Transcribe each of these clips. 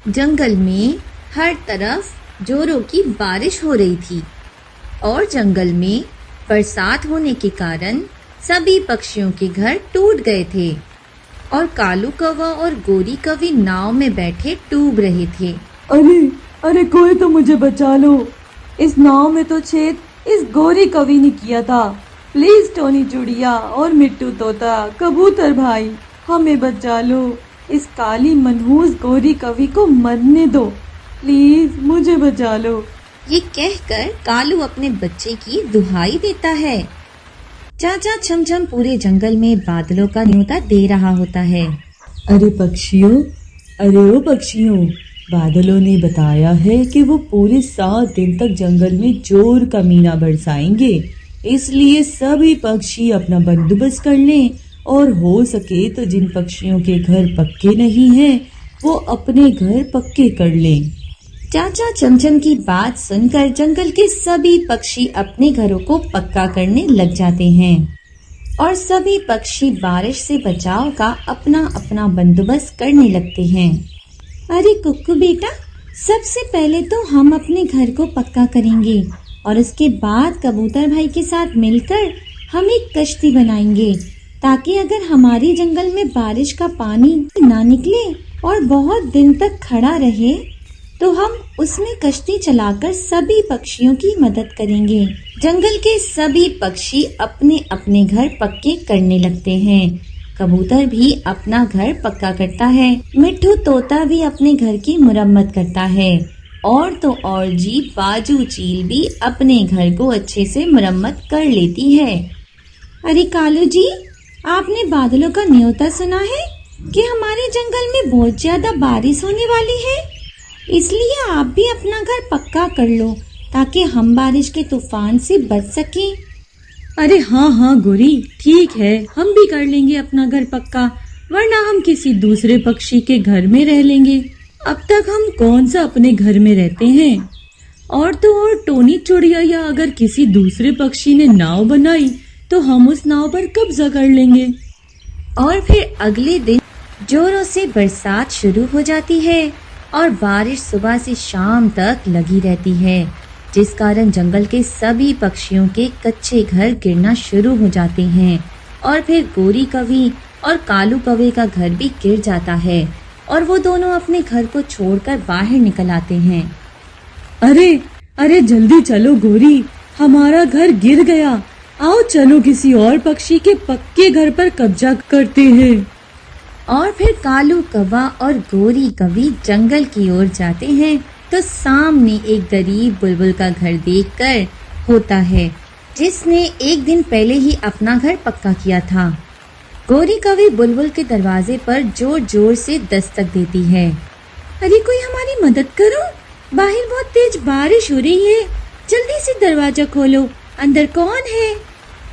जंगल में हर तरफ जोरों की बारिश हो रही थी और जंगल में बरसात होने के कारण सभी पक्षियों के घर टूट गए थे और कालू कौवा और गोरी कौवी नाव में बैठे डूब रहे थे। अरे अरे कोई तो मुझे बचा लो। इस नाव में तो छेद इस गोरी कवि ने किया था। प्लीज टोनी चुड़िया और मिट्टू तोता, कबूतर भाई, हमें बचा लो। इस काली मनहूस गोरी कवि को मरने दो। प्लीज मुझे बचा लो। ये कहकर कालू अपने बच्चे की दुहाई देता है। चाचा छमछम पूरे जंगल में बादलों का न्योता दे रहा होता है। अरे पक्षियों, अरे ओ पक्षियों, बादलों ने बताया है कि वो पूरे 7 दिन तक जंगल में जोर का मीना बरसाएंगे। इसलिए सभी पक्षी अपना बंदोबस्त कर लें और हो सके तो जिन पक्षियों के घर पक्के नहीं हैं वो अपने घर पक्के कर लें। चाचा चमचम की बात सुनकर जंगल के सभी पक्षी अपने घरों को पक्का करने लग जाते हैं और सभी पक्षी बारिश से बचाव का अपना अपना बंदोबस्त करने लगते हैं। अरे कुक्कू बेटा, सबसे पहले तो हम अपने घर को पक्का करेंगे और उसके बाद कबूतर भाई के साथ मिलकर हम एक कश्ती बनाएंगे ताकि अगर हमारे जंगल में बारिश का पानी ना निकले और बहुत दिन तक खड़ा रहे तो हम उसमें कश्ती चलाकर सभी पक्षियों की मदद करेंगे। जंगल के सभी पक्षी अपने अपने घर पक्के करने लगते हैं। कबूतर भी अपना घर पक्का करता है, मिट्ठू तोता भी अपने घर की मुरम्मत करता है और तो और जी बाजू चील भी अपने घर को अच्छे से मुरम्मत कर लेती है। अरे कालू जी, आपने बादलों का न्योता सुना है कि हमारे जंगल में बहुत ज्यादा बारिश होने वाली है, इसलिए आप भी अपना घर पक्का कर लो ताकि हम बारिश के तूफान से बच सकें। अरे हाँ हाँ गोरी, ठीक है, हम भी कर लेंगे अपना घर पक्का, वरना हम किसी दूसरे पक्षी के घर में रह लेंगे। अब तक हम कौन सा अपने घर में रहते हैं। और तो और टोनी चुड़िया या अगर किसी दूसरे पक्षी ने नाव बनाई तो हम उस नाव पर कब्जा कर लेंगे। और फिर अगले दिन जोरों से बरसात शुरू हो जाती है और बारिश सुबह से शाम तक लगी रहती है, जिस कारण जंगल के सभी पक्षियों के कच्चे घर गिरना शुरू हो जाते हैं और फिर गोरी कवि और कालू कौवे का घर भी गिर जाता है और वो दोनों अपने घर को छोड़कर बाहर निकल आते हैं। अरे अरे जल्दी चलो गोरी, हमारा घर गिर गया। आओ चलो किसी और पक्षी के पक्के घर पर कब्जा करते हैं। और फिर कालू कौवा और गोरी कवि जंगल की ओर जाते हैं तो सामने एक गरीब बुलबुल का घर देखकर होता है, जिसने एक दिन पहले ही अपना घर पक्का किया था। गोरी कवि बुलबुल के दरवाजे पर जोर जोर से दस्तक देती है। अरे कोई हमारी मदद करो, बाहर बहुत तेज बारिश हो रही है, जल्दी से दरवाजा खोलो, अंदर कौन है।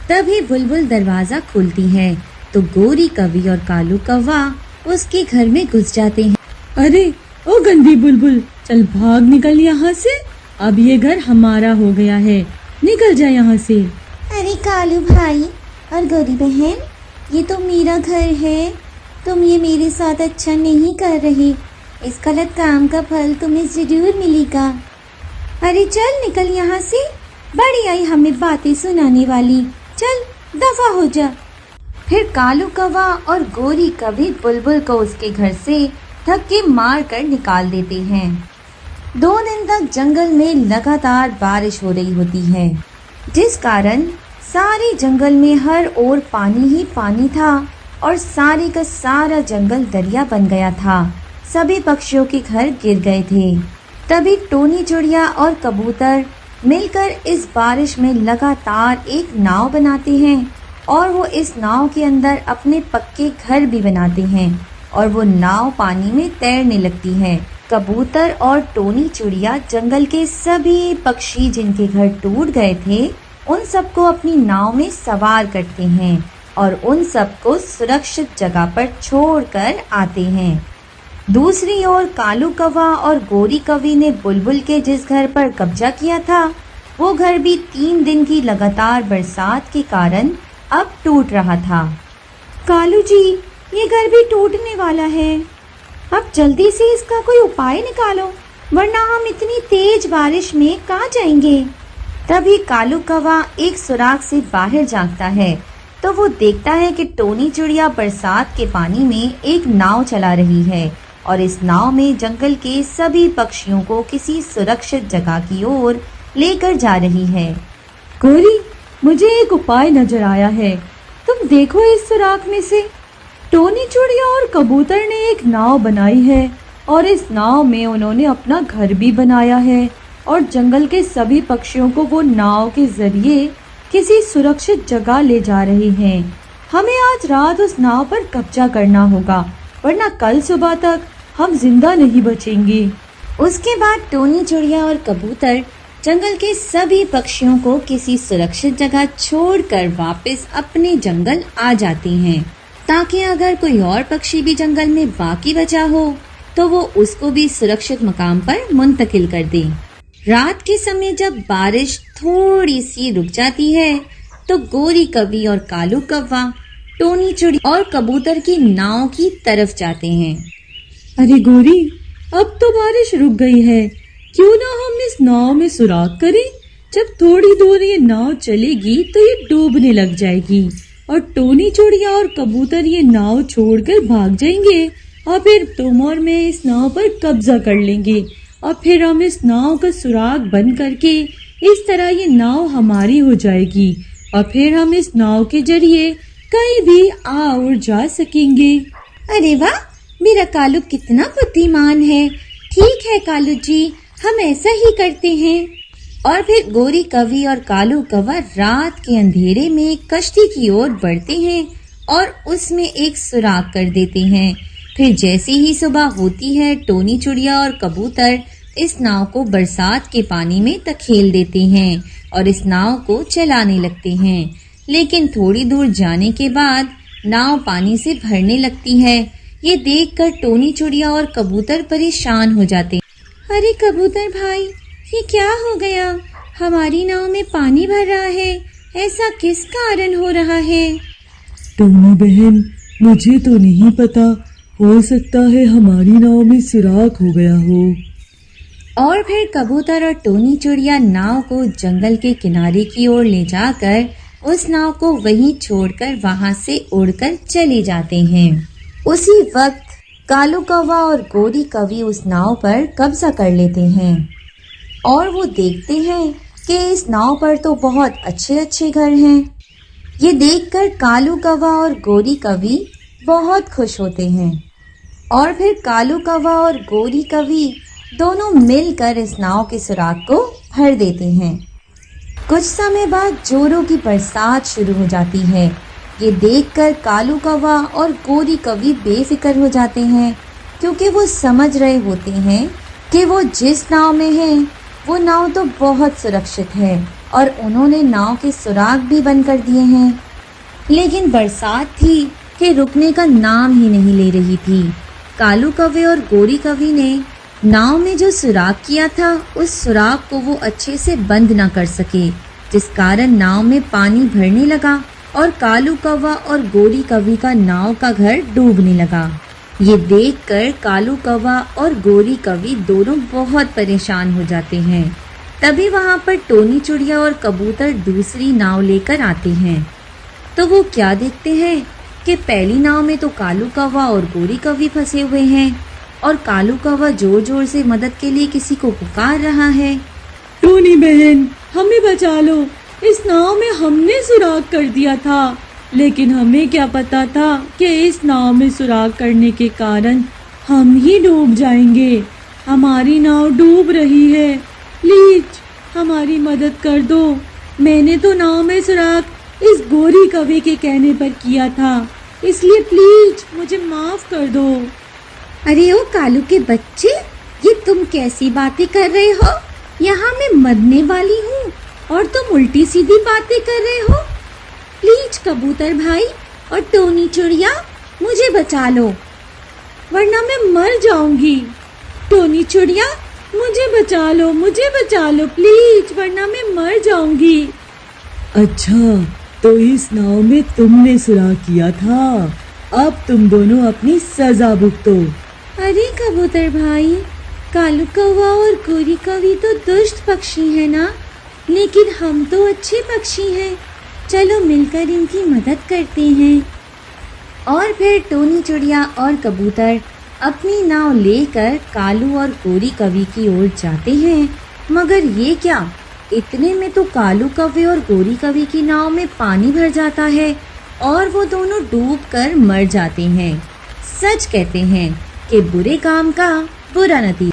तभी बुलबुल दरवाजा खोलती है तो गोरी कवि और कालू कौवा उसके घर में घुस जाते हैं। अरे ओ गंदी बुलबुल, चल भाग निकल यहाँ से, अब ये घर हमारा हो गया है, निकल जा यहाँ से। अरे कालू भाई और गोरी बहन, ये तो मेरा घर है, तुम ये मेरे साथ अच्छा नहीं कर रहे, इस गलत काम का फल तुम्हें जरूर मिलेगा। अरे चल निकल यहाँ से, बड़ी आई हमें बातें सुनाने वाली, चल दफा हो जा। फिर कालू कौवा और गोरी कवि बुलबुल को उसके घर से धक्के मार कर निकाल देते हैं। 2 दिन तक जंगल में लगातार बारिश हो रही होती है, जिस कारण सारे जंगल में हर ओर पानी ही पानी था और सारे का सारा जंगल दरिया बन गया था। सभी पक्षियों के घर गिर गए थे। तभी टोनी चुड़िया और कबूतर मिलकर इस बारिश में लगातार एक नाव बनाते हैं और वो इस नाव के अंदर अपने पक्के घर भी बनाते हैं और वो नाव पानी में तैरने लगती है। कबूतर और टोनी चुड़िया जंगल के सभी पक्षी जिनके घर टूट गए थे उन सबको अपनी नाव में सवार करते हैं और उन सबको सुरक्षित जगह पर छोड़कर आते हैं। दूसरी ओर कालू कौवा और गोरी कवि ने बुलबुल के जिस घर पर कब्जा किया था वो घर भी 3 दिन की लगातार बरसात के कारण अब टूट रहा था। कालू जी, ये घर भी टूटने वाला है। अब जल्दी से इसका कोई उपाय निकालो, वरना हम इतनी तेज बारिश में कहाँ जाएंगे। तभी कालू कौवा एक सुराख से बाहर झांकता है तो वो देखता है कि टोनी चिड़िया बरसात के पानी में एक नाव चला रही है और इस नाव में जंगल के सभी पक्षियों को किसी सुरक्षित जगह की ओर लेकर जा रही है। गोरी, मुझे एक उपाय नजर आया है। तुम देखो इस सुराख में से। टोनी चिड़िया और कबूतर ने एक नाव बनाई है और इस नाव में उन्होंने अपना घर भी बनाया है और जंगल के सभी पक्षियों को वो नाव के जरिए किसी सुरक्षित जगह ले जा रहे हैं। हमें आज रात उस नाव पर कब्जा करना होगा, वरना कल सुबह तक हम जिंदा नहीं बचेंगे। उसके बाद टोनी चिड़िया और कबूतर जंगल के सभी पक्षियों को किसी सुरक्षित जगह छोड़कर वापस अपने जंगल आ जाते हैं, ताकि अगर कोई और पक्षी भी जंगल में बाकी बचा हो तो वो उसको भी सुरक्षित मकाम पर मुंतकिल कर दे। रात के समय जब बारिश थोड़ी सी रुक जाती है तो गोरी कवि और कालू कौवा टोनी चिड़िया और कबूतर की नाव की तरफ जाते हैं। अरे गोरी, अब तो बारिश रुक गई है, क्यों ना हम इस नाव में सुराख करें। जब थोड़ी दूर ये नाव चलेगी तो ये डूबने लग जाएगी और टोनी चिड़िया और कबूतर ये नाव छोड़कर भाग जाएंगे और फिर तुम और मैं इस नाव पर कब्जा कर लेंगे और फिर हम इस नाव का सुराख बंद करके इस तरह ये नाव हमारी हो जाएगी और फिर हम इस नाव के जरिए कहीं भी आ और जा सकेंगे। अरे वाह, मेरा कालू कितना बुद्धिमान है। ठीक है कालू जी, हम ऐसा ही करते हैं। और फिर गोरी कवि और कालू कौवा रात के अंधेरे में कश्ती की ओर बढ़ते हैं और उसमें एक सुराख कर देते हैं। फिर जैसे ही सुबह होती है, टोनी चिड़िया और कबूतर इस नाव को बरसात के पानी में धकेल देते हैं और इस नाव को चलाने लगते हैं। लेकिन थोड़ी दूर जाने के बाद नाव पानी से भरने लगती है। ये देखकर टोनी चिड़िया और कबूतर परेशान हो जाते हैं। अरे कबूतर भाई, ये क्या हो गया? हमारी नाव में पानी भर रहा है, ऐसा किस कारण हो रहा है? टोनी बहन, मुझे तो नहीं पता, हो सकता है हमारी नाव में सुराख हो गया हो। और फिर कबूतर और टोनी चिड़िया नाव को जंगल के किनारे की ओर ले जाकर उस नाव को वहीं छोड़कर वहां से उड़कर चले जाते हैं। उसी वक्त कालू कौवा और गोरी कवि उस नाव पर कब्जा कर लेते हैं और वो देखते हैं कि इस नाव पर तो बहुत अच्छे अच्छे घर हैं। ये देखकर कालू कौवा और गोरी कवि बहुत खुश होते हैं और फिर कालू कौवा और गोरी कवि दोनों मिलकर इस नाव के सुराख को भर देते हैं। कुछ समय बाद जोरों की बरसात शुरू हो जाती है। ये देखकर कालू कौवा और गोरी कवि बेफिक्र हो जाते हैं, क्योंकि वो समझ रहे होते हैं कि वो जिस नाव में है वो नाव तो बहुत सुरक्षित है और उन्होंने नाव के सुराख भी बंद कर दिए हैं। लेकिन बरसात थी कि रुकने का नाम ही नहीं ले रही थी। कालू कौवे और गोरी कवि ने नाव में जो सुराख किया था उस सुराख को वो अच्छे से बंद ना कर सके, जिस कारण नाव में पानी भरने लगा और कालू कौवा और गोरी कवि का नाव का घर डूबने लगा। ये देखकर कालू कौवा और गोरी कवि दोनों बहुत परेशान हो जाते हैं। तभी वहां पर टोनी चिड़िया और कबूतर दूसरी नाव लेकर आते हैं। तो वो क्या देखते हैं कि पहली नाव में तो कालू कौवा और गोरी कवि फंसे हुए हैं और कालू कौवा जोर जोर से मदद के लिए किसी को पुकार रहा है। टोनी बहन, हमें बचा लो, इस नाव में हमने सुराख कर दिया था, लेकिन हमें क्या पता था कि इस नाव में सुराख करने के कारण हम ही डूब जाएंगे। हमारी नाव डूब रही है, प्लीज हमारी मदद कर दो। मैंने तो नाव में सुराख इस गोरी कवि के कहने पर किया था, इसलिए प्लीज मुझे माफ कर दो। अरे ओ कालू के बच्चे, ये तुम कैसी बातें कर रहे हो? यहाँ मैं मरने वाली हूँ और तुम उल्टी सीधी बातें कर रहे हो। प्लीज कबूतर भाई और टोनी चिड़िया, मुझे बचा लो, वरना मैं मर जाऊंगी। टोनी चिड़िया, मुझे बचा लो प्लीज, वरना मैं मर जाऊंगी। अच्छा, तो इस नाव में तुमने सुराख किया था, अब तुम दोनों अपनी सजा भुगतो। अरे कबूतर भाई, कालू कौवा और गोरी कौवी तो दुष्ट पक्षी है ना, लेकिन हम तो अच्छे पक्षी हैं। चलो मिलकर इनकी मदद करते हैं। और फिर टोनी चिड़िया और कबूतर अपनी नाव लेकर कालू और गोरी कौवी की ओर जाते हैं। मगर ये क्या, इतने में तो कालू कौवे और गोरी कौवी की नाव में पानी भर जाता है और वो दोनों डूबकर मर जाते हैं। सच कहते हैं कि बुरे काम का बुरा नतीजा।